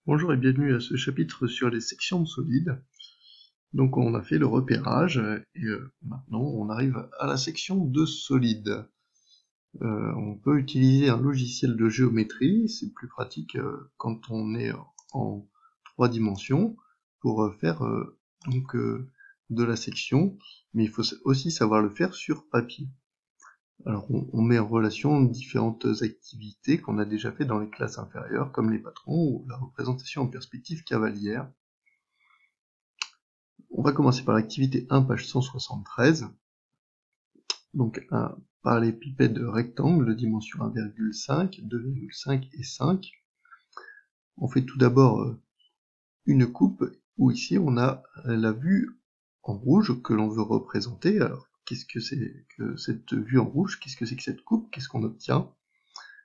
Bonjour et bienvenue à ce chapitre sur les sections de solides. Donc on a fait le repérage et maintenant on arrive à la section de solides. On peut utiliser un logiciel de géométrie, c'est plus pratique quand on est en 3 dimensions pour faire de la section, mais il faut aussi savoir le faire sur papier. Alors on met en relation différentes activités qu'on a déjà fait dans les classes inférieures, comme les patrons ou la représentation en perspective cavalière. On va commencer par l'activité 1, page 173. Donc un parallélépipède rectangle de dimension 1,5, 2,5 et 5. On fait tout d'abord une coupe où ici on a la vue en rouge que l'on veut représenter. Alors qu'est-ce que c'est que cette vue en rouge? Qu'est-ce que c'est que cette coupe? Qu'est-ce qu'on obtient?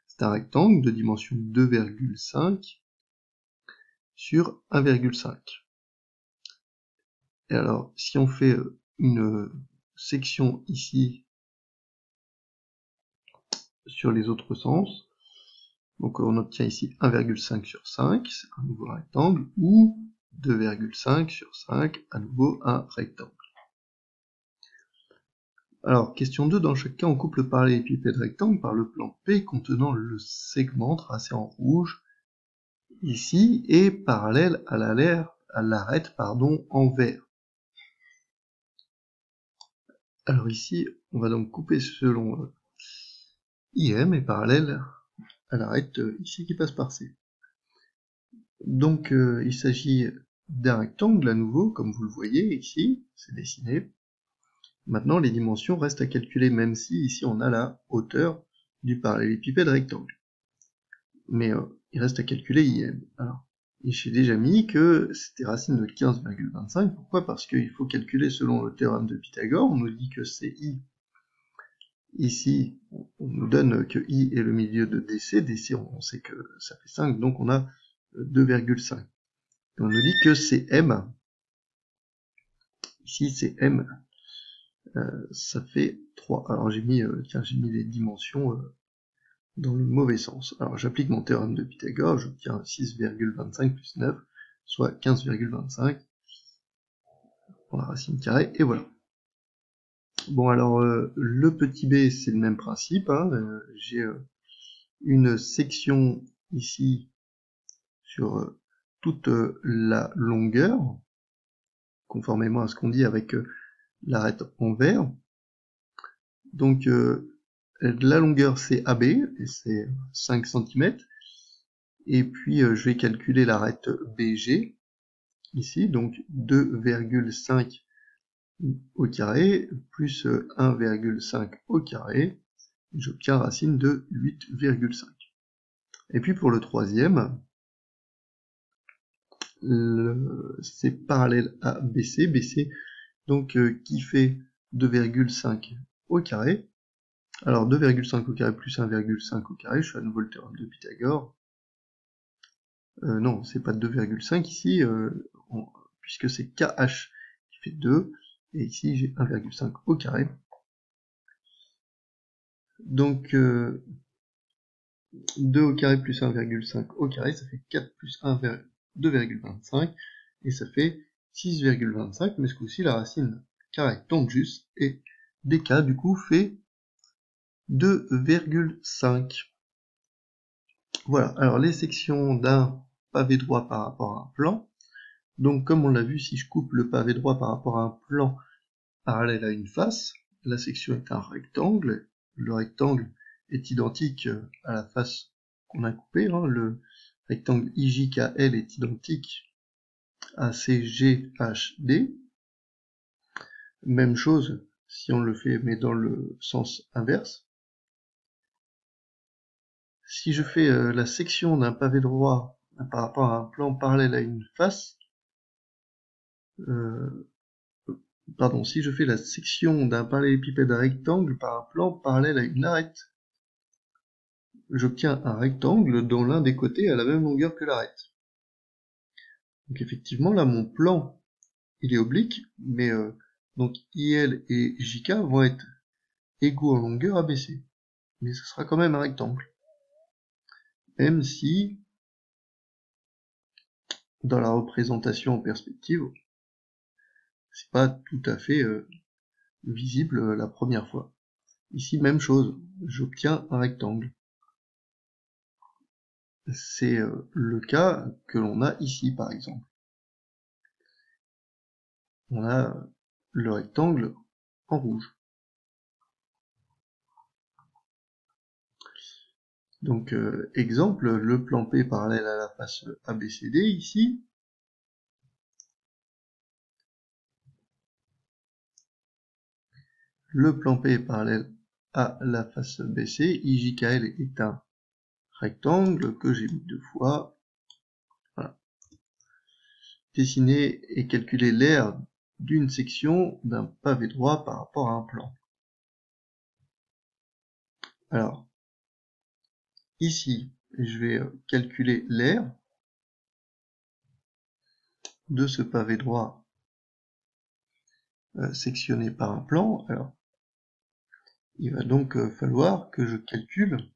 C'est un rectangle de dimension 2,5 sur 1,5. Et alors si on fait une section ici sur les autres sens, donc on obtient ici 1,5 sur 5, c'est un nouveau rectangle, ou 2,5 sur 5, à nouveau un rectangle. Alors, question 2, dans chaque cas, on coupe le parallélépipède rectangle par le plan P contenant le segment tracé en rouge, ici, et parallèle à l'arête en vert. Alors ici, on va donc couper selon IM et parallèle à l'arête ici qui passe par C. Donc il s'agit d'un rectangle à nouveau, comme vous le voyez ici, c'est dessiné. Maintenant les dimensions restent à calculer, même si ici on a la hauteur du parallélépipède rectangle. Mais il reste à calculer IM. Alors, j'ai déjà mis que c'était racine de 15,25. Pourquoi? Parce qu'il faut calculer selon le théorème de Pythagore. On nous dit que c'est I. Ici, on nous donne que I est le milieu de DC. DC, on sait que ça fait 5, donc on a 2,5. Et on nous dit que c'est M. Ici, c'est M. Ça fait 3. Alors j'ai mis les dimensions dans le mauvais sens. Alors j'applique mon théorème de Pythagore, j'obtiens 6,25 plus 9, soit 15,25 pour la racine carrée, et voilà. Bon alors le petit b c'est le même principe, hein, j'ai une section ici sur toute la longueur, conformément à ce qu'on dit avec l'arête en vert. Donc la longueur c'est AB, et c'est 5 cm, et puis je vais calculer l'arête BG, ici, donc 2,5 au carré, plus 1,5 au carré, j'obtiens racine de 8,5. Et puis pour le troisième, c'est parallèle à BC, BC donc qui fait 2,5 au carré. Alors 2,5 au carré plus 1,5 au carré, je fais à nouveau le théorème de Pythagore. Non, c'est pas 2,5 ici, puisque c'est KH qui fait 2, et ici j'ai 1,5 au carré. Donc 2 au carré plus 1,5 au carré, ça fait 4 plus 1, 2,25, et ça fait 6,25, mais ce coup-ci la racine carrée tombe juste, et dk du coup fait 2,5. Voilà, alors les sections d'un pavé droit par rapport à un plan. Donc comme on l'a vu, si je coupe le pavé droit par rapport à un plan parallèle à une face, la section est un rectangle, le rectangle est identique à la face qu'on a coupée, hein. Le rectangle IJKL est identique à CGHD. Même chose si on le fait mais dans le sens inverse. Si je fais la section d'un pavé droit par rapport à un plan parallèle à une face, si je fais la section d'un parallélépipède rectangle par un plan parallèle à une arête, j'obtiens un rectangle dont l'un des côtés a la même longueur que l'arête. Donc effectivement, là, mon plan, il est oblique, mais donc IL et JK vont être égaux en longueur à BC. Mais ce sera quand même un rectangle. Même si dans la représentation en perspective, c'est pas tout à fait visible la première fois. Ici, même chose, j'obtiens un rectangle. C'est le cas que l'on a ici, par exemple. On a le rectangle en rouge. Donc, exemple, le plan P parallèle à la face ABCD, ici. Le plan P parallèle à la face BC, IJKL est un rectangle que j'ai mis 2 fois. Voilà. Dessiner et calculer l'aire d'une section d'un pavé droit par rapport à un plan. Alors, ici, je vais calculer l'aire de ce pavé droit sectionné par un plan. Alors, il va donc falloir que je calcule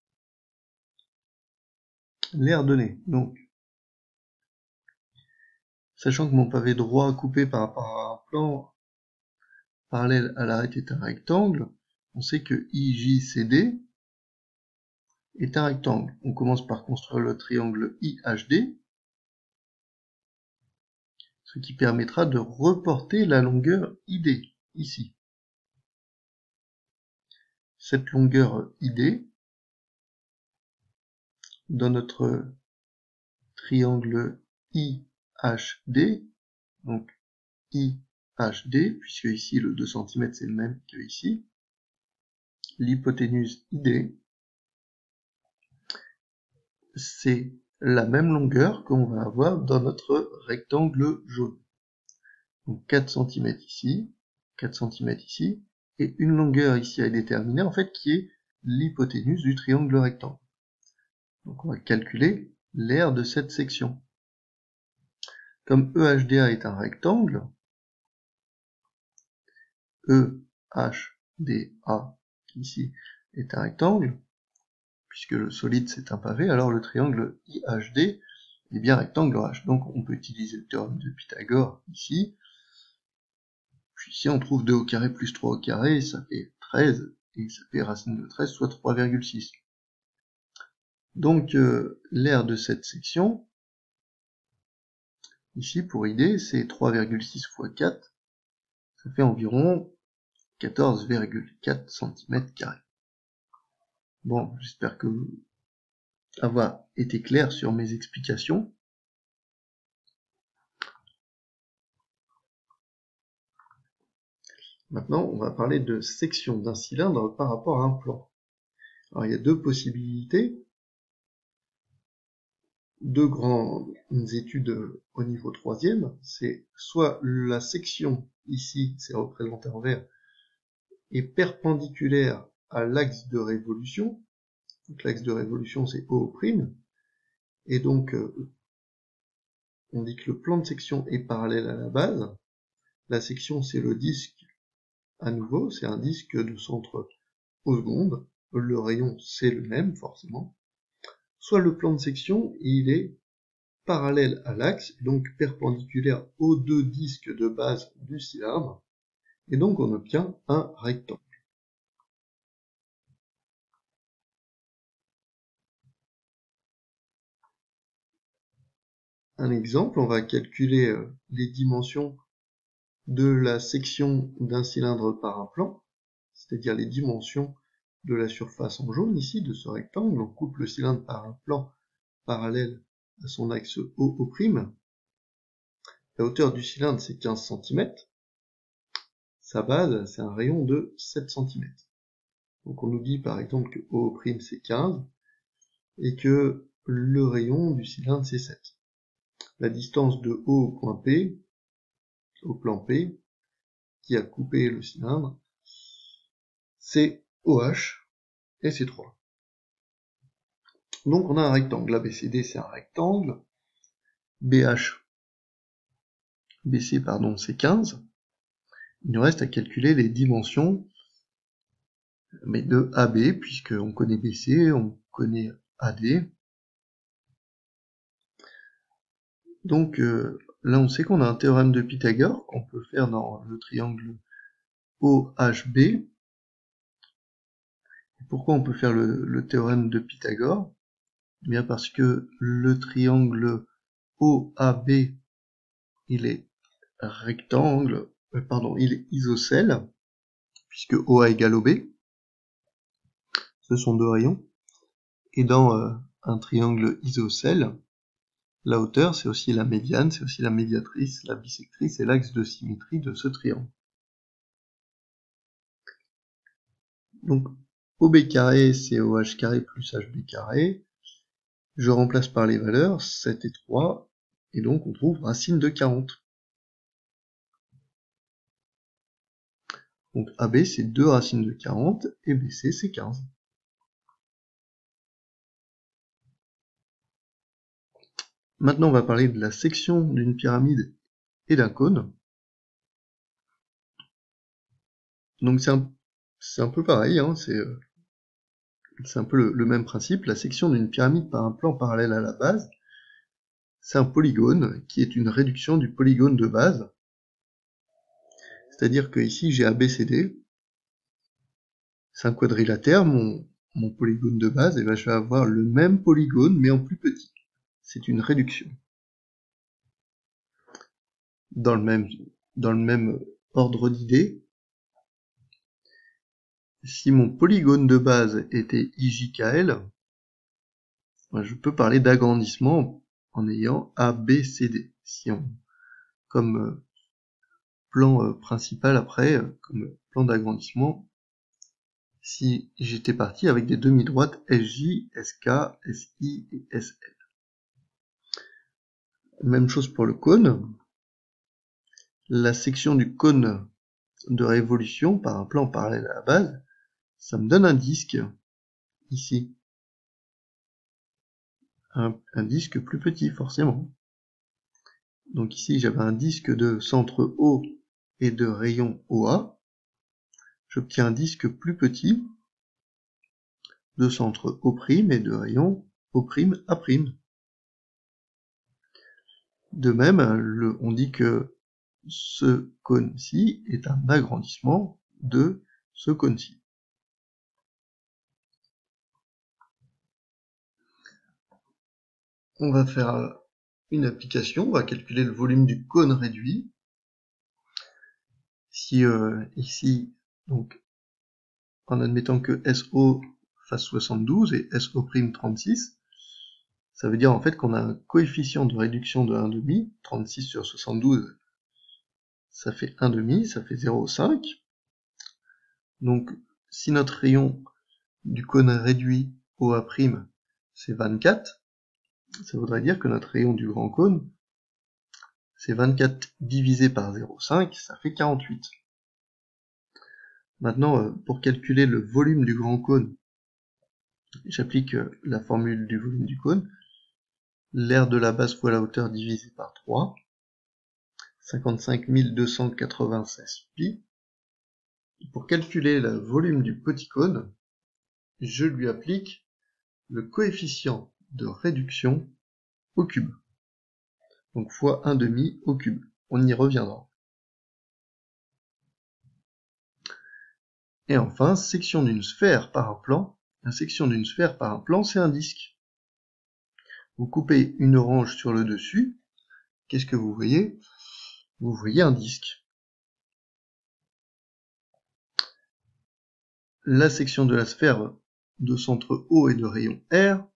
l'aire donnée. Donc, sachant que mon pavé droit coupé par rapport à un plan parallèle à l'arête est un rectangle, on sait que IJCD est un rectangle. On commence par construire le triangle IHD, ce qui permettra de reporter la longueur ID, ici. Cette longueur ID, dans notre triangle IHD, donc IHD, puisque ici le 2 cm c'est le même que ici, l'hypoténuse ID, c'est la même longueur qu'on va avoir dans notre rectangle jaune. Donc 4 cm ici, 4 cm ici, et une longueur ici à déterminer, en fait, qui est l'hypoténuse du triangle rectangle. Donc on va calculer l'aire de cette section. Comme EHDA est un rectangle, EHDA ici est un rectangle, puisque le solide c'est un pavé, alors le triangle IHD est bien rectangle H. Donc on peut utiliser le théorème de Pythagore ici. Puis ici on trouve 2 au carré plus 3 au carré, ça fait 13, et ça fait racine de 13, soit 3,6. Donc l'aire de cette section, ici pour ID, c'est 3,6 fois 4, ça fait environ 14,4 cm². Bon, j'espère que avoir été clair sur mes explications. Maintenant, on va parler de section d'un cylindre par rapport à un plan. Alors, il y a deux possibilités, deux grandes études au niveau 3e. C'est soit la section, ici, c'est représenté en vert, est perpendiculaire à l'axe de révolution. Donc l'axe de révolution, c'est O', et donc on dit que le plan de section est parallèle à la base. La section, c'est le disque à nouveau, c'est un disque de centre aux secondes. Le rayon, c'est le même, forcément. Soit le plan de section, il est parallèle à l'axe, donc perpendiculaire aux deux disques de base du cylindre, et donc on obtient un rectangle. Un exemple, on va calculer les dimensions de la section d'un cylindre par un plan, c'est-à-dire les dimensions de la surface en jaune ici, de ce rectangle. On coupe le cylindre par un plan parallèle à son axe O'O'. La hauteur du cylindre, c'est 15 cm. Sa base, c'est un rayon de 7 cm. Donc on nous dit par exemple que O' c'est 15 et que le rayon du cylindre c'est 7. La distance de O au point P, au plan P, qui a coupé le cylindre, c'est OH et c'est 3. Donc on a un rectangle. ABCD c'est un rectangle. BC c'est 15. Il nous reste à calculer les dimensions mais de AB, puisqu'on connaît BC, on connaît AD. Donc là on sait qu'on a un théorème de Pythagore qu'on peut faire dans le triangle OHB. Pourquoi on peut faire le théorème de Pythagore? Eh bien parce que le triangle OAB, il est rectangle, il est isocèle, puisque OA égale OB. Ce sont deux rayons. Et dans un triangle isocèle, la hauteur, c'est aussi la médiane, c'est aussi la médiatrice, la bisectrice et l'axe de symétrie de ce triangle. Donc, OB carré, c'est OH carré plus HB carré. Je remplace par les valeurs, 7 et 3, et donc on trouve racine de 40. Donc AB, c'est 2 racines de 40, et BC, c'est 15. Maintenant, on va parler de la section d'une pyramide et d'un cône. Donc c'est un peu pareil, hein, c'est un peu le même principe. La section d'une pyramide par un plan parallèle à la base, c'est un polygone qui est une réduction du polygone de base. C'est-à-dire que ici j'ai ABCD, c'est un quadrilatère, mon polygone de base, et ben je vais avoir le même polygone mais en plus petit. C'est une réduction. Dans le même ordre d'idées, si mon polygone de base était IJKL, je peux parler d'agrandissement en ayant ABCD. Si on, comme plan principal après, comme plan d'agrandissement, si j'étais parti avec des demi-droites SJ, SK, SI et SL. Même chose pour le cône. La section du cône de révolution par un plan parallèle à la base, ça me donne un disque, ici. Un disque plus petit, forcément. Donc ici, j'avais un disque de centre O et de rayon OA. J'obtiens un disque plus petit de centre O' et de rayon O'A'. De même, on dit que ce cône-ci est un agrandissement de ce cône-ci. On va faire une application, on va calculer le volume du cône réduit. Si ici, donc, en admettant que SO fasse 72 et SO' 36, ça veut dire en fait qu'on a un coefficient de réduction de 1,5, 36 sur 72, ça fait 1,5, ça fait 0,5. Donc, si notre rayon du cône réduit OA', c'est 24, ça voudrait dire que notre rayon du grand cône, c'est 24 divisé par 0,5, ça fait 48. Maintenant, pour calculer le volume du grand cône, j'applique la formule du volume du cône. L'aire de la base fois la hauteur divisé par 3, 55 296 pi. Pour calculer le volume du petit cône, je lui applique le coefficient de réduction au cube. Donc fois 1,5 au cube. On y reviendra. Et enfin, section d'une sphère par un plan. La section d'une sphère par un plan, c'est un disque. Vous coupez une orange sur le dessus. Qu'est-ce que vous voyez? Vous voyez un disque. La section de la sphère de centre O et de rayon R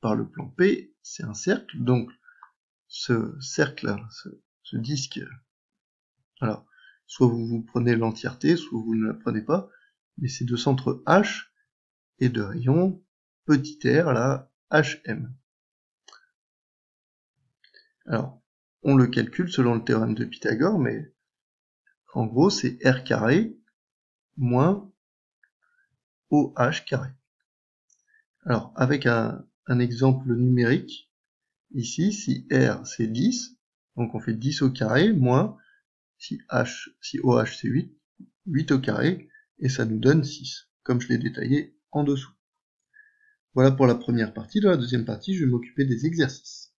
par le plan P, c'est un cercle. Donc ce cercle, ce disque, alors soit vous prenez l'entièreté, soit vous ne la prenez pas, mais c'est de centre H et de rayon petit r, là, HM. Alors, on le calcule selon le théorème de Pythagore, mais en gros, c'est R carré moins OH carré. Alors, avec un exemple numérique, ici, si R c'est 10, donc on fait 10 au carré, moins, si OH c'est 8, 8 au carré, et ça nous donne 6, comme je l'ai détaillé en dessous. Voilà pour la première partie. Dans la deuxième partie, je vais m'occuper des exercices.